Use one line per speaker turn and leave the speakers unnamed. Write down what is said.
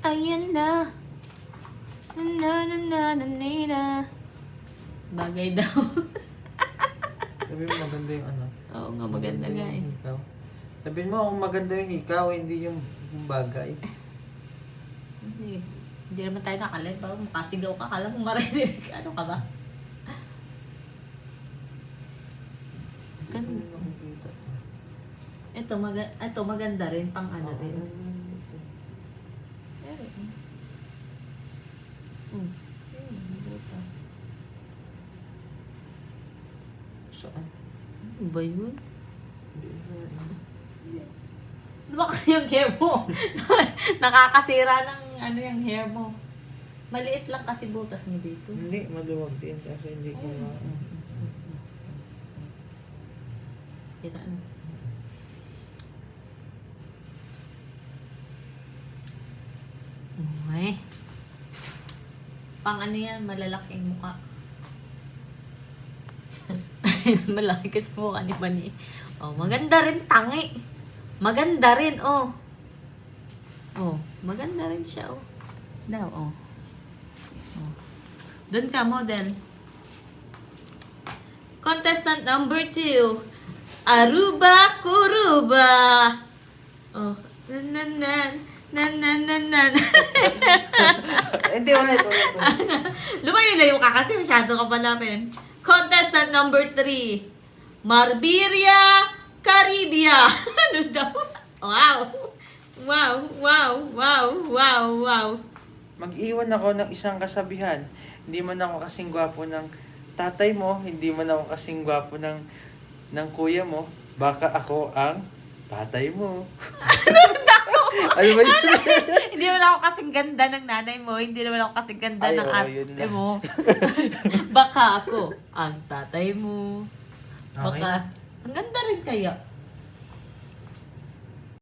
Ayan na. Na na na na na na. Bagay daw.
Sabi mo maganda yung ano.
Oo nga, maganda nga eh.
yung hikaw. Sabihin mo kung maganda yung hikaw, hindi yung bagay.
Hindi naman tayo nakalive. Bago makasigaw ka, kala mo marinig. Ano ka ba?
Ito yung nakikita.
Ito maganda rin, pang ano
Oo,
din. Butas.
Saan?
Ano ba yun?
Hindi na.
Ano ba kasi yung hair mo? Nakakasira ng ano yung hair mo. Maliit lang kasi butas mo dito.
Hindi, maluwag din kasi hindi ko ma...
Kita ano? Okay. Pang ano yan, malalaking mukha. Malaki kasi mukha ni Bani. Oh, maganda rin tangi. Maganda rin, oh. Oh, maganda rin siya, oh. Daw, oh. Oh. Doon ka, model. Contestant number 2. Aruba Kuruba. Oh. Nan.
Hindi, ulit.
Lumayo-layo ka kasi masyado ka palapin. Contestant number 3. Marbiria Caribia. Ano daw? Wow.
Mag-iwan ako ng isang kasabihan. Hindi man ako kasing gwapo ng tatay mo, hindi man ako kasing gwapo ng kuya mo, baka ako ang tatay mo. Ano ba yun?
Hindi naman ako kasing ganda ng nanay mo. Hindi naman ako kasing ganda
Ay,
ng
oo, yun
ate
na.
mo. Baka ako ang tatay mo.
Okay.
Baka, ang ganda rin kaya.